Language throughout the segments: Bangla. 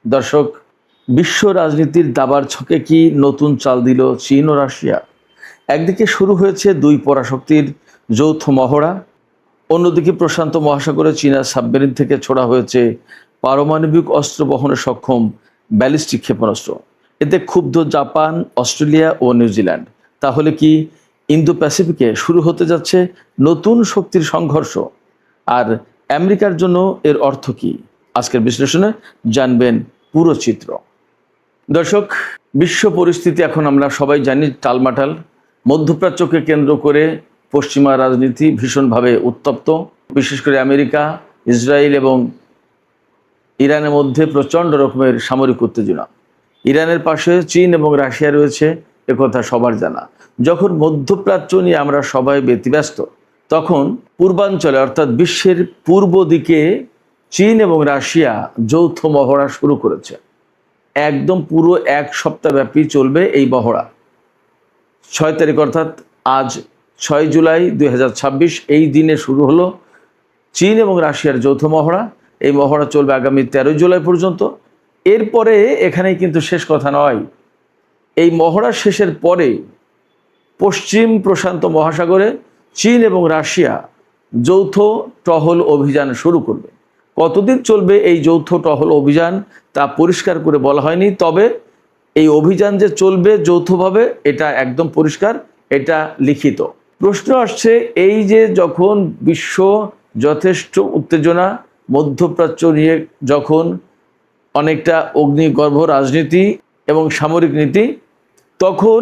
দর্শক, বিশ্ব রাজনীতির দাবার ছকে কি নতুন চাল দিল চীন ও রাশিয়া? একদিকে শুরু হয়েছে দুই পরাশক্তির যৌথ মহড়া, অন্যদিকে প্রশান্ত মহাসাগরে চীনা সাবমেরিন থেকে ছোড়া হয়েছে পারমাণবিক অস্ত্র বহনে সক্ষম ব্যালিস্টিক ক্ষেপণাস্ত্র। এতে ক্ষুব্ধ জাপান, অস্ট্রেলিয়া ও নিউজিল্যান্ড। তাহলে কি ইন্দো প্যাসিফিকে শুরু হতে যাচ্ছে নতুন শক্তির সংঘর্ষ? আর আমেরিকার জন্য এর অর্থ কি? আজকের বিশ্লেষণে জানবেন পুরো চিত্র। দর্শক, বিশ্ব পরিস্থিতি এখন আমরা সবাই জানি টালমাটাল। মধ্যপ্রাচ্যকে কেন্দ্র করে পশ্চিমা রাজনীতি ভীষণভাবে উত্তপ্ত। বিশেষ করে আমেরিকা, ইসরায়েল এবং ইরানের মধ্যে প্রচণ্ড রকমের সামরিক উত্তেজনা। ইরানের পাশে চীন এবং রাশিয়া রয়েছে, একথা সবার জানা। যখন মধ্যপ্রাচ্য নিয়ে আমরা সবাই ব্যতিব্যস্ত, তখন পূর্বাঞ্চলে অর্থাৎ বিশ্বের পূর্ব দিকে চীন এবং রাশিয়া যৌথ মহড়া শুরু করেছে। একদম পুরো এক সপ্তাহব্যাপী চলবে এই মহড়া। 6 তারিখ অর্থাৎ আজ 6 জুলাই 2026 এই দিনে শুরু হলো চীন এবং রাশিয়ার যৌথ মহড়া। এই মহড়া চলবে আগামী 13 জুলাই পর্যন্ত। এরপরে এখানেই কিন্তু শেষ কথা নয়। এই মহড়া শেষের পরে পশ্চিম প্রশান্ত মহাসাগরে চীন এবং রাশিয়া যৌথ টহল অভিযান শুরু করবে। কতদিন চলবে এই যৌথ টহল অভিযান তা পরিষ্কার করে বলা হয়নি, তবে এই অভিযান যে চলবে যৌথভাবে এটা একদম পরিষ্কার, এটা লিখিত। প্রশ্ন আসছে, এই যে যখন বিশ্ব যথেষ্ট উত্তেজনা, মধ্যপ্রাচ্য নিয়ে যখন অনেকটা অগ্নিগর্ভ রাজনীতি এবং সামরিক নীতি, তখন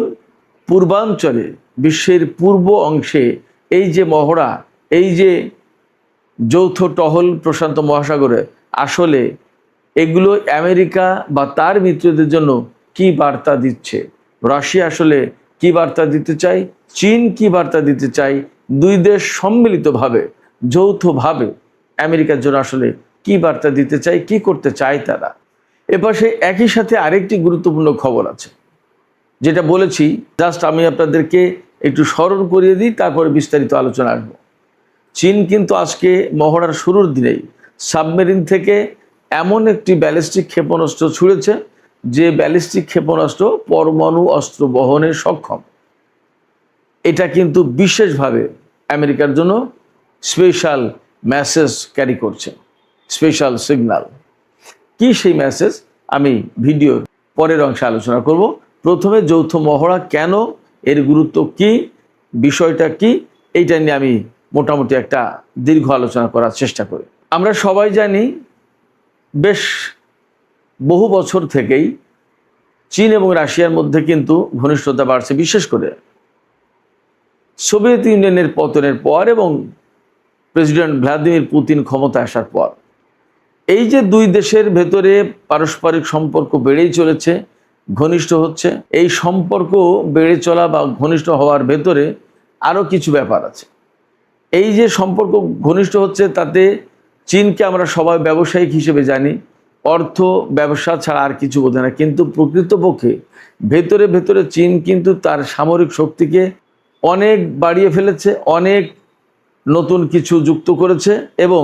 পূর্বাঞ্চলে বিশ্বের পূর্ব অংশে এই যে মহড়া, এই যে যৌথ টহল প্রশান্ত মহাসাগরে, আসলে এগুলো আমেরিকা বা তার মিত্রদের জন্য কি বার্তা দিচ্ছে? রাশিয়া আসলে কি বার্তা দিতে চায়? চীন কি বার্তা দিতে চায়? দুই দেশ সম্মিলিতভাবে যৌথভাবে আমেরিকার জন্য আসলে কি বার্তা দিতে চায়, কি করতে চায় তারা? এপাশে একই সাথে আরেকটি গুরুত্বপূর্ণ খবর আছে, যেটা বলেছি, জাস্ট আমি আপনাদেরকে একটু স্মরণ করিয়ে দিই, তারপরে বিস্তারিত আলোচনা আসবো। চীন কিন্তু আজকে মহড়ার শুরুর দিনেই সাবমেরিন থেকে এমন একটি ব্যালিস্টিক ক্ষেপণাস্ত্র ছুড়েছে যে ব্যালিস্টিক ক্ষেপণাস্ত্র পরমাণু অস্ত্র বহনে সক্ষম। এটা কিন্তু বিশেষভাবে আমেরিকার জন্য স্পেশাল মেসেজ ক্যারি করছে, স্পেশাল সিগন্যাল। কি সেই মেসেজ আমি ভিডিওর পরের অংশে আলোচনা করব। প্রথমে যৌথ মহড়া কেন, এর গুরুত্ব কি, বিষয়টা কি, এইটা নিয়ে আমি মোটামুটি একটা দীর্ঘ আলোচনা করার চেষ্টা করি। আমরা সবাই জানি বেশ বহু বছর থেকেই চীন এবং রাশিয়ার মধ্যে কিন্তু ঘনিষ্ঠতা বাড়ছে, বিশেষ করে সোভিয়েত ইউনিয়নের পতনের পর এবং প্রেসিডেন্ট ভ্লাদিমির পুতিন ক্ষমতায় আসার পর। এই যে দুই দেশের ভেতরে পারস্পরিক সম্পর্ক বেড়েই চলেছে, ঘনিষ্ঠ হচ্ছে। এই সম্পর্ক বেড়ে চলা বা ঘনিষ্ঠ হওয়ার ভেতরে আরও কিছু ব্যাপার আছে। এই যে সম্পর্ক ঘনিষ্ঠ হচ্ছে, তাতে চীনকে আমরা সবাই ব্যবসায়িক হিসেবে জানি, অর্থ ব্যবসা ছাড়া আর কিছু বোঝে না। কিন্তু প্রকৃতপক্ষে ভেতরে ভেতরে চীন কিন্তু তার সামরিক শক্তিকে অনেক বাড়িয়ে ফেলেছে, অনেক নতুন কিছু যুক্ত করেছে এবং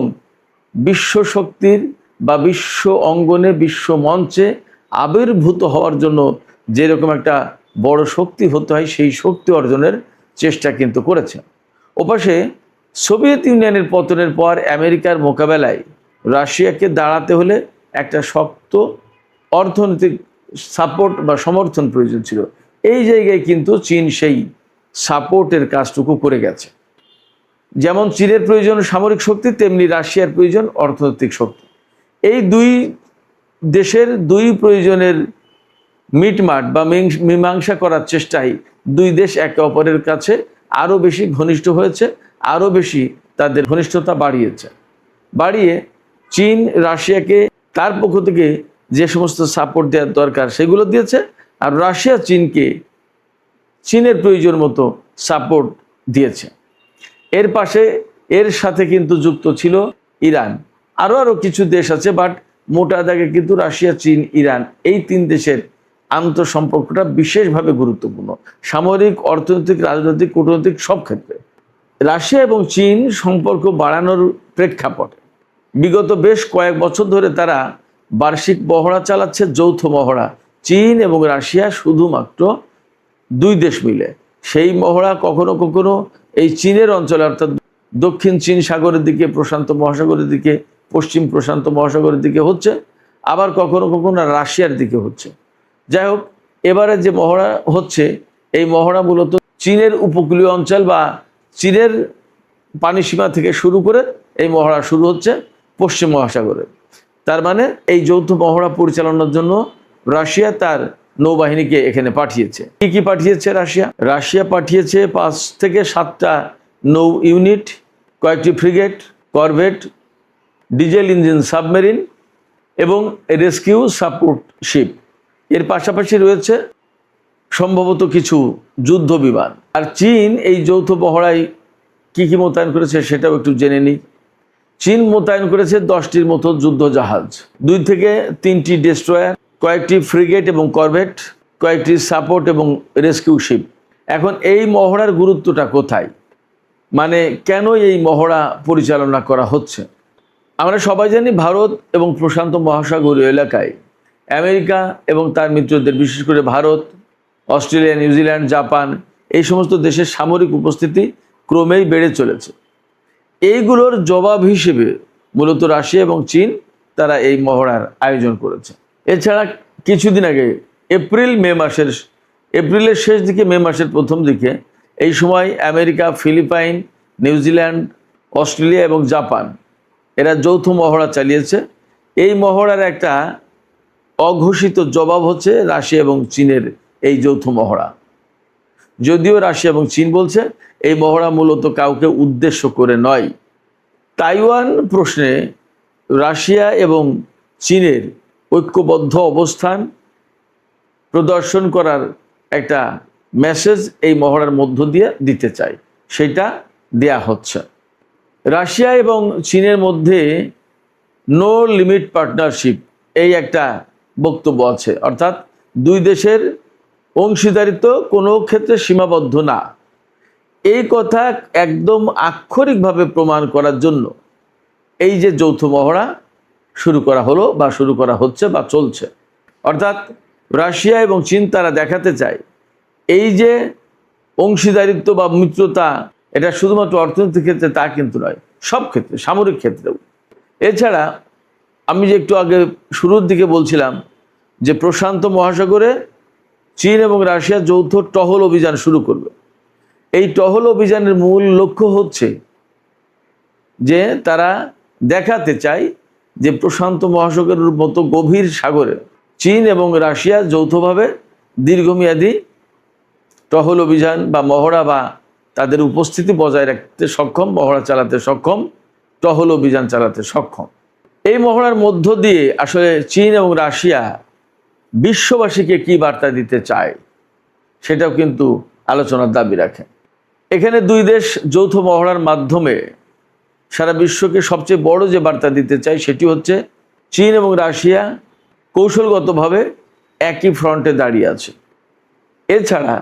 বিশ্ব শক্তির বা বিশ্ব অঙ্গনে, বিশ্ব মঞ্চে আবির্ভূত হওয়ার জন্য যেরকম একটা বড় শক্তি হতে হয়, সেই শক্তি অর্জনের চেষ্টা কিন্তু করেছে। ওপাশে সোভিয়েত ইউনিয়নের পতনের পর আমেরিকার মোকাবেলায় রাশিয়াকে দাঁড়াতে হলে একটা শক্ত অর্থনৈতিক সাপোর্ট বা সমর্থন প্রয়োজন ছিল। এই জায়গায় কিন্তু চীন সেই সাপোর্টের কাজটুকু করে গেছে। যেমন চীনের প্রয়োজন সামরিক শক্তি, তেমনি রাশিয়ার প্রয়োজন অর্থনৈতিক শক্তি। এই দুই দেশের দুই প্রয়োজনের মিটমাট বা মীমাংসা করার চেষ্টায় দুই দেশ একে অপরের কাছে আরও বেশি ঘনিষ্ঠ হয়েছে, আরও বেশি তাদের ঘনিষ্ঠতা বাড়িয়ে চীন রাশিয়াকে তার পক্ষ থেকে যে সমস্ত সাপোর্ট দেওয়ার দরকার সেগুলো দিয়েছে, আর রাশিয়া চীনকে চীনের প্রয়োজন মতো সাপোর্ট দিয়েছে। এর সাথে কিন্তু যুক্ত ছিল ইরান, আরও কিছু দেশ আছে, বাট মোটা দাগে কিন্তু রাশিয়া, চীন, ইরান, এই তিন দেশের আন্তঃসম্পর্কটা বিশেষভাবে গুরুত্বপূর্ণ, সামরিক, অর্থনৈতিক, রাজনৈতিক, কূটনৈতিক সব ক্ষেত্রে। রাশিয়া এবং চীন সম্পর্ক বাড়ানোর প্রেক্ষাপটে বিগত বেশ কয়েক বছর ধরে তারা বার্ষিক মহড়া চালাচ্ছে, যৌথ মহড়া, চীন এবং রাশিয়া শুধুমাত্র দুই দেশ মিলে। সেই মহড়া কখনো কখনো এই চীনের অঞ্চলে অর্থাৎ দক্ষিণ চীন সাগরের দিকে, প্রশান্ত মহাসাগরের দিকে, পশ্চিম প্রশান্ত মহাসাগরের দিকে হচ্ছে, আবার কখনো কখনো রাশিয়ার দিকে হচ্ছে। যাই হোক, এবারে যে মহড়া হচ্ছে, এই মহড়া মূলত চীনের উপকূলীয় অঞ্চল বা চীনের পানিসীমা থেকে শুরু করে এই মহড়া শুরু হচ্ছে পশ্চিম মহাসাগরে। তার মানে এই যৌথ মহড়া পরিচালনার জন্য রাশিয়া তার নৌবাহিনীকে এখানে পাঠিয়েছে। কি কি পাঠিয়েছে রাশিয়া? রাশিয়া পাঠিয়েছে 5 থেকে 7টা নৌ ইউনিট, কয়েকটি frigate, corvette, diesel engine submarine এবং রেস্কিউ সাপোর্ট শিপ। এর পাশাপাশি রয়েছে সম্ভবত কিছু যুদ্ধ বিমান। আর চীন এই যৌথ মহড়ায় কি কি মোতায়েন করেছে সেটাও একটু জেনে নিই। চীন মোতায়েন করেছে 10টির মতো যুদ্ধ জাহাজ, 2 থেকে 3টি ডেস্ট্রয়ার, কয়েকটি ফ্রিগেট এবং করভেট, কয়েকটি সাপোর্ট এবং রেস্কিউ শিপ। এখন এই মহড়ার গুরুত্বটা কোথায়, মানে কেন এই মহড়া পরিচালনা করা হচ্ছে? আমরা সবাই জানি ভারত এবং প্রশান্ত মহাসাগরীয় এলাকায় আমেরিকা এবং তার মিত্রদের, বিশেষ করে ভারত, অস্ট্রেলিয়া, নিউজিল্যান্ড, জাপান, এই সমস্ত দেশের সামরিক উপস্থিতি ক্রমেই বেড়ে চলেছে। এইগুলোর জবাব হিসেবে মূলত রাশিয়া এবং চীন তারা এই মহড়ার আয়োজন করেছে। এছাড়া কিছুদিন আগে এপ্রিলের শেষ দিকে, মে মাসের প্রথম দিকে, এই সময় আমেরিকা, ফিলিপাইন, নিউজিল্যান্ড, অস্ট্রেলিয়া এবং জাপান এরা যৌথ মহড়া চালিয়েছে। এই মহড়ার একটা অঘোষিত জবাব হচ্ছে রাশিয়া এবং চীনের এই যৌথ মহড়া। যদিও রাশিয়া এবং চীন বলছে এই মহড়া মূলত কাউকে উদ্দেশ্য করে নয়। তাইওয়ান প্রশ্নে রাশিয়া এবং চীনের ঐক্যবদ্ধ অবস্থান প্রদর্শন করার একটা মেসেজ এই মহড়ার মধ্য দিয়ে দিতে চায়, সেটা দেয়া হচ্ছে। রাশিয়া এবং চীনের মধ্যে নো লিমিট পার্টনারশিপ এই একটা বক্তব্য আছে, অর্থাৎ দুই দেশের অংশীদারিত্ব কোনো ক্ষেত্রে সীমাবদ্ধ না। এই কথা একদম আক্ষরিকভাবে প্রমাণ করার জন্য এই যে যৌথ মহড়া শুরু করা হলো বা শুরু করা হচ্ছে বা চলছে, অর্থাৎ রাশিয়া এবং চীন তারা দেখাতে চায় এই যে অংশীদারিত্ব বা মিত্রতা, এটা শুধুমাত্র অর্থনৈতিক ক্ষেত্রে তা কিন্তু নয়, সব ক্ষেত্রে, সামরিক ক্ষেত্রেও। এছাড়া আমি যে একটু আগে শুরুর দিকে বলছিলাম যে প্রশান্ত মহাসাগরে চীন এবং রাশিয়া যৌথ টহল অভিযান শুরু করবে। এই টহল অভিযানের মূল লক্ষ্য হচ্ছে যে তারা দেখাতে চায় যে প্রশান্ত মহাসাগরের মতো গভীর সাগরে চীন এবং রাশিয়া যৌথভাবে দীর্ঘমেয়াদী টহল অভিযান বা মহড়া বা তাদের উপস্থিতি বজায় রাখতে সক্ষম, মহড়া চালাতে সক্ষম, টহল অভিযান চালাতে সক্ষম। এই মহড়ার মধ্য দিয়ে আসলে চীন এবং রাশিয়া বিশ্ববাসীকে কি বার্তা দিতে চায় সেটাও কিন্তু আলোচনার দাবি রাখে। এখানে দুই দেশ যৌথ মহড়ার মাধ্যমে সারা বিশ্বকে সবচেয়ে বড় যে বার্তা দিতে চায় সেটি হচ্ছে চীন এবং রাশিয়া কৌশলগতভাবে একই ফ্রন্টে দাঁড়িয়ে আছে। এছাড়া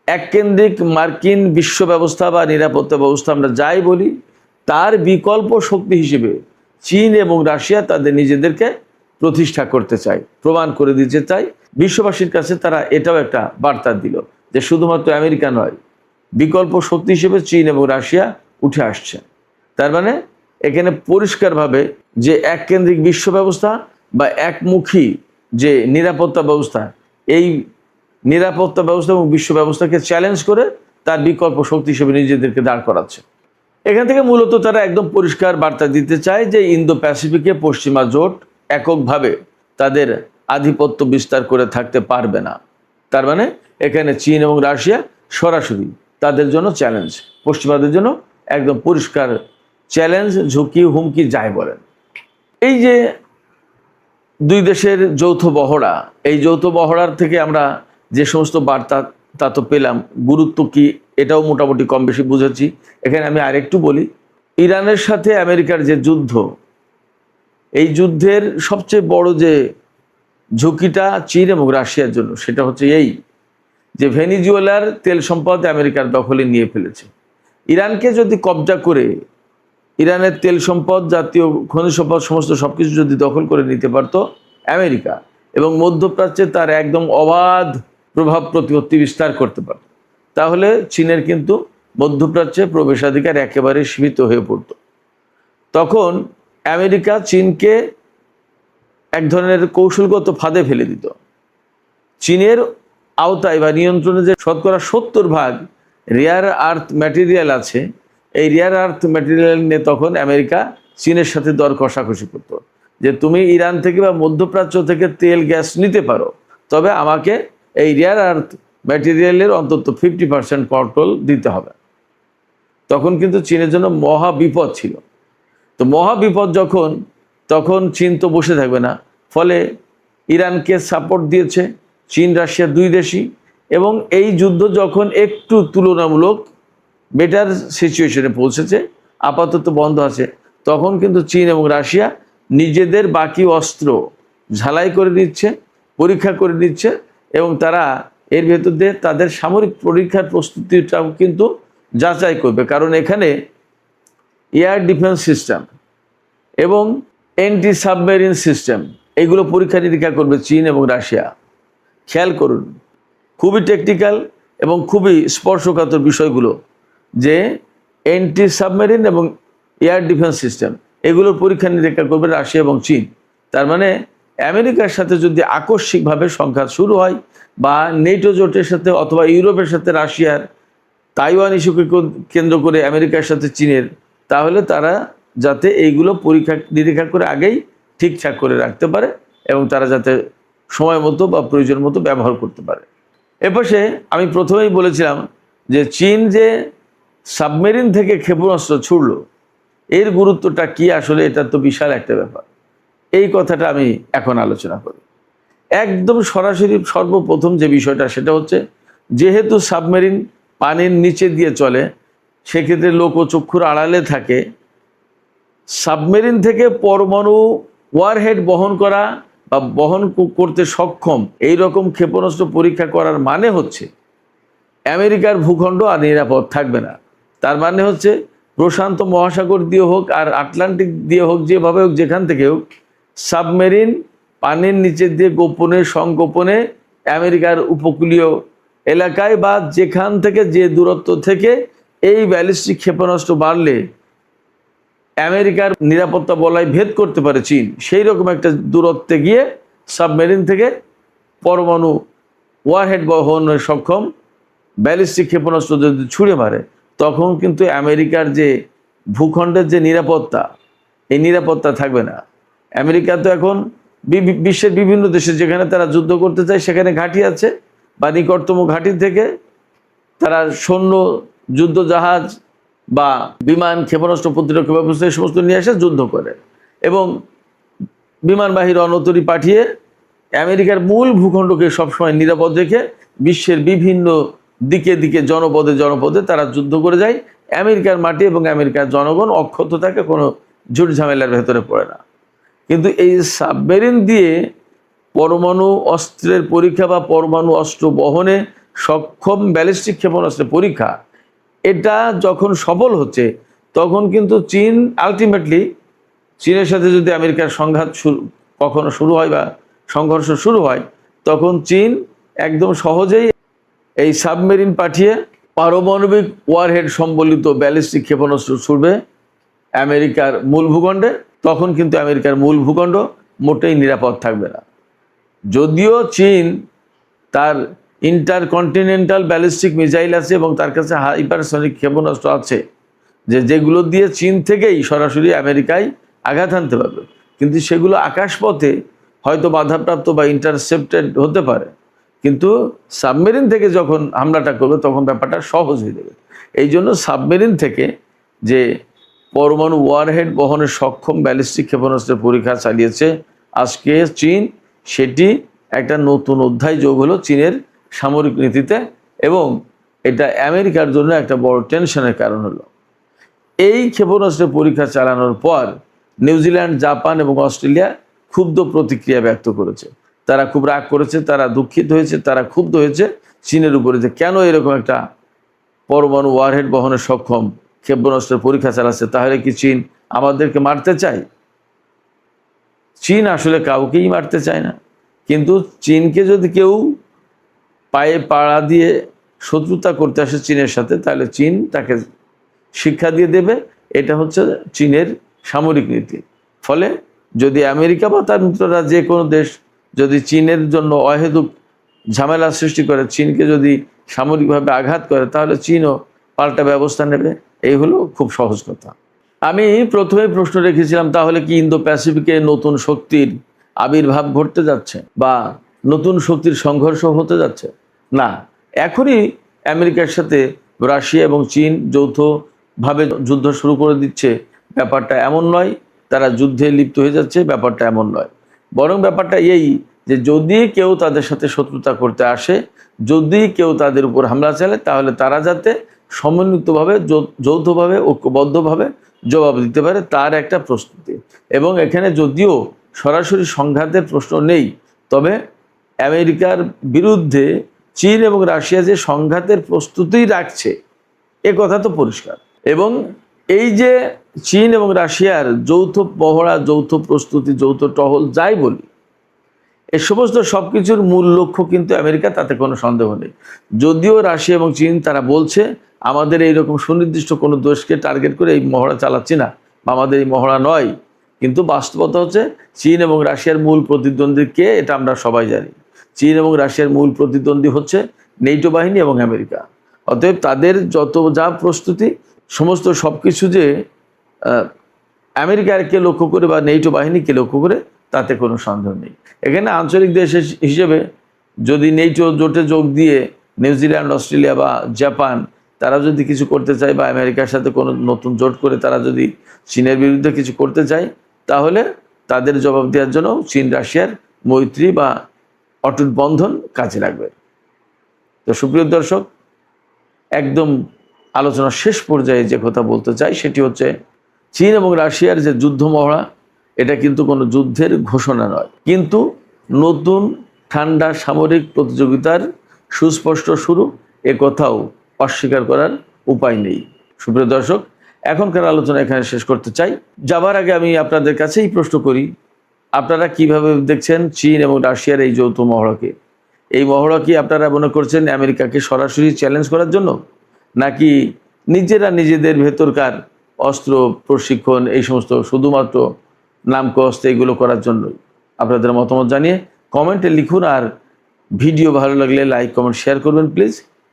এককেন্দ্রিক মার্কিন বিশ্ব ব্যবস্থা বা নিরাপত্তা ব্যবস্থা আমরা যাই বলি, তার বিকল্প শক্তি হিসেবে চীন এবং রাশিয়া তাদের নিজেদেরকে প্রতিষ্ঠা করতে চায়, প্রমাণ করে দিতে চায় বিশ্ববাসীর কাছে। তারা এটাও একটা বার্তা দিল যে শুধুমাত্র আমেরিকা নয়, বিকল্প শক্তি হিসেবে চীন এবং রাশিয়া উঠে আসছে। তার মানে এখানে পরিষ্কারভাবে যে এককেন্দ্রিক বিশ্ব ব্যবস্থা বা একমুখী যে নিরাপত্তা ব্যবস্থা, এই নিরাপত্তা ব্যবস্থা এবং বিশ্ব ব্যবস্থাকে চ্যালেঞ্জ করে তার বিকল্প শক্তি হিসেবে নিজেদেরকে দাঁড় করাচ্ছে। এখান থেকে মূলত তারা একদম পরিষ্কার বার্তা দিতে চায় যে ইন্দো প্যাসিফিকে পশ্চিমা জোট এককভাবে তাদের আধিপত্য বিস্তার করে থাকতে পারবে না। তার মানে এখানে চীন এবং রাশিয়া সরাসরি তাদের জন্য চ্যালেঞ্জ, পশ্চিমাদের জন্য একদম পরিষ্কার চ্যালেঞ্জ, ঝুঁকি, হুমকি যাই বলেন। এই যে দুই দেশের যৌথ মহড়া, এই যৌথ মহড়ার থেকে আমরা যে সমস্ত বার্তা তা তো পেলাম, গুরুত্ব কি এটাও মোটামুটি কম বেশি বুঝেছি। এখানে আমি আরেকটু বলি, ইরানের সাথে আমেরিকার যে যুদ্ধ, এই যুদ্ধের সবচেয়ে বড় যে ঝুঁকিটা চীন এবং রাশিয়ার জন্য, সেটা হচ্ছে এই যে ভেনিজুয়েলার তেল সম্পদ আমেরিকার দখলে নিয়ে ফেলেছে। ইরানকে যদি কবজা করে ইরানের তেল সম্পদ, জাতীয় খনিজ সম্পদ, সমস্ত সবকিছু যদি দখল করে নিতে পারত আমেরিকা, এবং মধ্যপ্রাচ্যে তার একদম অবাধ প্রভাব প্রতিপত্তি বিস্তার করতে পারত, তাহলে চীনের কিন্তু মধ্যপ্রাচ্যে প্রবেশাধিকার একেবারে সীমিত হয়ে পড়ত। তখন আমেরিকা চীনকে এক ধরনের কৌশলগত ফাঁদে ফেলে দিত। চীনের আওতায় বা নিয়ন্ত্রণে যে শতকরা 70% রেয়ার আর্থ ম্যাটেরিয়াল আছে, এই রেয়ার আর্থ ম্যাটেরিয়াল নিয়ে তখন আমেরিকা চীনের সাথে দর কষাকষি করত, যে তুমি ইরান থেকে বা মধ্যপ্রাচ্য থেকে তেল গ্যাস নিতে পারো, তবে আমাকে এই রেয়ার আর্থ ম্যাটেরিয়ালের অন্তত 50% কন্ট্রোল দিতে হবে। তখন কিন্তু চীনের জন্য মহা বিপদ ছিল। তো মহা বিপদ যখন, তখন চীন তো বসে থাকবে না, ফলে ইরানকে সাপোর্ট দিয়েছে চীন, রাশিয়া দুই দেশই। এবং এই যুদ্ধ যখন একটু তুলনামূলক বেটার সিচুয়েশনে পৌঁছেছে, আপাতত বন্ধ আছে, তখন কিন্তু চীন এবং রাশিয়া নিজেদের বাকি অস্ত্র ঝালাই করে দিচ্ছে, পরীক্ষা করে দিচ্ছে, এবং তারা এর ভেতর দিয়ে তাদের সামরিক পরীক্ষার প্রস্তুতিটাও কিন্তু যাচাই করবে। কারণ এখানে এয়ার ডিফেন্স সিস্টেম এবং অ্যান্টি সাবমেরিন সিস্টেম, এগুলো পরীক্ষা নিরীক্ষা করবে চীন এবং রাশিয়া। খেয়াল করুন, খুবই টেকনিক্যাল এবং খুবই স্পর্শকাতর বিষয়গুলো, যে অ্যান্টি সাবমেরিন এবং এয়ার ডিফেন্স সিস্টেম, এগুলোর পরীক্ষা নিরীক্ষা করবে রাশিয়া এবং চীন। তার মানে আমেরিকার সাথে যদি আকস্মিকভাবে সংঘাত শুরু হয়, বা নেটো জোটের সাথে অথবা ইউরোপের সাথে রাশিয়ার, তাইওয়ান ইস্যুকে কেন্দ্র করে আমেরিকার সাথে চীনের, তাহলে তারা যাতে এইগুলো পরীক্ষা নিরীক্ষা করে আগেই ঠিকঠাক করে রাখতে পারে, এবং তারা যাতে সময় মতো বা প্রয়োজন মতো ব্যবহার করতে পারে। এপাশে আমি প্রথমেই বলেছিলাম যে চীন যে সাবমেরিন থেকে ক্ষেপণাস্ত্র ছুড়ল, এর গুরুত্বটা কি আসলে, এটা তো বিশাল একটা ব্যাপার। এই কথাটা আমি এখন আলোচনা করি। একদম সরাসরি সর্বপ্রথম যে বিষয়টা, সেটা হচ্ছে, যেহেতু সাবমেরিন পানির নিচে দিয়ে চলে, সেক্ষেত্রে লোকচক্ষুর আড়ালে থাকে, সাবমেরিন থেকে পরমাণু ওয়ারহেড বহন করা বা বহন করতে সক্ষম এই রকম ক্ষেপণাস্ত্র পরীক্ষা করার মানে হচ্ছে আমেরিকার ভূখণ্ড আর নিরাপদ থাকবে না। তার মানে হচ্ছে প্রশান্ত মহাসাগর দিয়ে হোক আর আটলান্টিক দিয়ে হোক, যেভাবে হোক, যেখান থেকে হোক, সাবমেরিন পানির নিচে দিয়ে গোপনে সংগোপনে আমেরিকার উপকূলীয় এলাকায় বা যেখান থেকে যে দূরত্ব থেকে এই ব্যালিস্টিক ক্ষেপণাস্ত্র বাড়লে আমেরিকার নিরাপত্তা বলয় ভেদ করতে পারে চীন, সেই রকম একটা দূরত্বে গিয়ে সাবমেরিন থেকে পরমাণু ওয়ারহেড বহনের সক্ষম ব্যালিস্টিক ক্ষেপণাস্ত্র যদি ছুঁড়ে মারে, তখন কিন্তু আমেরিকার যে ভূখণ্ডের যে নিরাপত্তা, এই নিরাপত্তা থাকবে না। আমেরিকা তো এখন বিশ্বের বিভিন্ন দেশে যেখানে তারা যুদ্ধ করতে চায়, সেখানে ঘাঁটি আছে, বা নিকটতম ঘাঁটি থেকে তারা সৈন্য, যুদ্ধ জাহাজ বা বিমান, ক্ষেপণাস্ত্র প্রতিরক্ষা ব্যবস্থা, এই সমস্ত নিয়ে এসে যুদ্ধ করে, এবং বিমানবাহী রণতরী পাঠিয়ে আমেরিকার মূল ভূখণ্ডকে সবসময় নিরাপদ রেখে বিশ্বের বিভিন্ন দিকে দিকে জনপদে জনপদে তারা যুদ্ধ করে যায়। আমেরিকার মাটি এবং আমেরিকার জনগণ অক্ষত থাকে, কোনো ঝুট ঝামেলার ভেতরে পড়ে না। কিন্তু এই সাবমেরিন দিয়ে পরমাণু অস্ত্রের পরীক্ষা বা পরমাণু অস্ত্র বহনে সক্ষম ব্যালিস্টিক ক্ষেপণাস্ত্রের পরীক্ষা, এটা যখন সফল হচ্ছে, তখন কিন্তু চীন আলটিমেটলি, চীনের সাথে যদি আমেরিকার সংঘাত কখনো শুরু হয় বা সংঘর্ষ শুরু হয়, তখন চীন একদম সহজেই এই সাবমেরিন পাঠিয়ে পারমাণবিক ওয়ারহেড সম্বলিত ব্যালিস্টিক ক্ষেপণাস্ত্র ছুড়বে আমেরিকার মূল ভূখণ্ডে। তখন কিন্তু আমেরিকার মূল ভূখণ্ড মোটেই নিরাপদ থাকবে না। যদিও চীন তার ইন্টারকন্টিনেন্টাল ব্যালিস্টিক মিসাইল আছে এবং তার কাছে হাইপারসনিক ক্ষেপণাস্ত্র আছে, যেগুলো দিয়ে চীন থেকেই সরাসরি আমেরিকায় আঘাত হানতে পারবে, কিন্তু সেগুলো আকাশপথে হয়তো বাধাপ্রাপ্ত বা ইন্টারসেপ্টেড হতে পারে। কিন্তু সাবমেরিন থেকে যখন হামলাটা করবে, তখন ব্যাপারটা সহজ হয়ে যাবে। এই জন্য সাবমেরিন থেকে যে পরমাণু ওয়ারহেড বহনের সক্ষম ব্যালিস্টিক ক্ষেপণাস্ত্রের পরীক্ষা চালিয়েছে আজকে চীন, সেটি একটা নতুন অধ্যায় যোগ হলো চীনের সামরিক নীতিতে, এবং এটা আমেরিকার জন্য একটা বড় টেনশনের কারণ হলো। এই ক্ষেপণাস্ত্রের পরীক্ষা চালানোর পর নিউজিল্যান্ড, জাপান এবং অস্ট্রেলিয়া ক্ষুব্ধ প্রতিক্রিয়া ব্যক্ত করেছে। তারা খুব রাগ করেছে, তারা দুঃখিত হয়েছে, তারা ক্ষুব্ধ হয়েছে চীনের উপরে, যে কেন এরকম একটা পরমাণু ওয়ারহেড বহনের সক্ষম ক্ষেপণাস্ত্রের পরীক্ষা চালাচ্ছে, তাহলে কি চীন আমাদেরকে মারতে চায়? চীন আসলে কাউকেই মারতে চায় না, কিন্তু চীনকে যদি কেউ পায়ে পাড়া দিয়ে শত্রুতা করতে আসে চীনের সাথে, তাহলে চীন তাকে শিক্ষা দিয়ে দেবে। এটা হচ্ছে চীনের সামরিক নীতি। ফলে যদি আমেরিকা বা তার মিত্ররা যে কোনো দেশ যদি চীনের জন্য অহেতুক ঝামেলা সৃষ্টি করে, চীনকে যদি সামরিকভাবে আঘাত করে, তাহলে চীনও পাল্টা ব্যবস্থা নেবে। এই হলো খুব সহজ কথা। আমি প্রথমে প্রশ্ন রেখেছিলাম, তাহলে কি ইন্দো প্যাসিফিকে নতুন শক্তির আবির্ভাব ঘটতে যাচ্ছে বা নতুন শক্তির সংঘর্ষ হতে যাচ্ছে? না, এখনই আমেরিকার সাথে রাশিয়া এবং চীন যৌথভাবে যুদ্ধ শুরু করে দিচ্ছে, ব্যাপারটা এমন নয়। তারা যুদ্ধে লিপ্ত হয়ে যাচ্ছে, ব্যাপারটা এমন নয়। বরং ব্যাপারটা এই যে যদি কেউ তাদের সাথে শত্রুতা করতে আসে, যদি কেউ তাদের উপর হামলা চালায়, তাহলে তারা যাতে সমন্বিতভাবে যৌথভাবে ঐক্যবদ্ধভাবে জবাব দিতে পারে, তার একটা প্রস্তুতি। এবং এখানে যদিও সরাসরি সংঘাতের প্রশ্ন নেই, তবে আমেরিকার বিরুদ্ধে চীন এবং রাশিয়া যে সংঘাতের প্রস্তুতি রাখছে, এ কথা তো পরিষ্কার। এবং এই যে চীন এবং রাশিয়ার যৌথ পহড়া, যৌথ প্রস্তুতি, যৌথ টহল যাই বলি, এ সমস্ত সব কিছুর মূল লক্ষ্য কিন্তু আমেরিকা, তাতে কোনো সন্দেহ নেই। যদিও রাশিয়া এবং চীন তারা বলছে আমাদের এইরকম সুনির্দিষ্ট কোনো দেশকে টার্গেট করে এই মহড়া চালাচ্ছি না, বা আমাদের এই মহড়া নয়, কিন্তু বাস্তবতা হচ্ছে চীন এবং রাশিয়ার মূল প্রতিদ্বন্দ্বী কে, এটা আমরা সবাই জানি। চীন এবং রাশিয়ার মূল প্রতিদ্বন্দ্বী হচ্ছে নেটো বাহিনী এবং আমেরিকা। অতএব তাদের যত যা প্রস্তুতি, সমস্ত সব কিছু যে আমেরিকাকে লক্ষ্য করে বা নেটো বাহিনীকে লক্ষ্য করে, তাতে কোনো সন্দেহ নেই। এখানে আঞ্চলিক দেশ হিসেবে যদি নেটো জোটে যোগ দিয়ে নিউজিল্যান্ড, অস্ট্রেলিয়া বা জাপান তারা যদি কিছু করতে চায়, বা আমেরিকার সাথে কোনো নতুন জোট করে তারা যদি চীনের বিরুদ্ধে কিছু করতে চায়, তাহলে তাদের জবাব দেওয়ার জন্য চীন রাশিয়ার মৈত্রী বা অটুট বন্ধন কাজে লাগবে। তো সুপ্রিয় দর্শক, একদম আলোচনার শেষ পর্যায়ে যে কথা বলতে চাই সেটি হচ্ছে, চীন এবং রাশিয়ার যে যুদ্ধ মহড়া, এটা কিন্তু কোনো যুদ্ধের ঘোষণা নয়, কিন্তু নতুন ঠান্ডা সামরিক প্রতিযোগিতার সুস্পষ্ট শুরু, এ কথাও অস্বীকার করার উপায় নেই। সুপ্রিয় দর্শক, এখনকার আলোচনা এখানে শেষ করতে চাই। যাবার আগে আমি আপনাদের কাছেই প্রশ্ন করি, আপনারা কিভাবে দেখছেন চীন এবং রাশিয়ার এই যৌথ মহড়াকে? এই মহড়া কি আপনারা মনে করছেন আমেরিকাকে সরাসরি চ্যালেঞ্জ করার জন্য, নাকি নিজেরা নিজেদের ভেতরকার অস্ত্র প্রশিক্ষণ, এই সমস্ত শুধুমাত্র নামকস্ত এগুলো করার জন্যই? আপনাদের মতামত জানিয়ে কমেন্টে লিখুন, আর ভিডিও ভালো লাগলে লাইক, কমেন্ট, শেয়ার করবেন প্লিজ।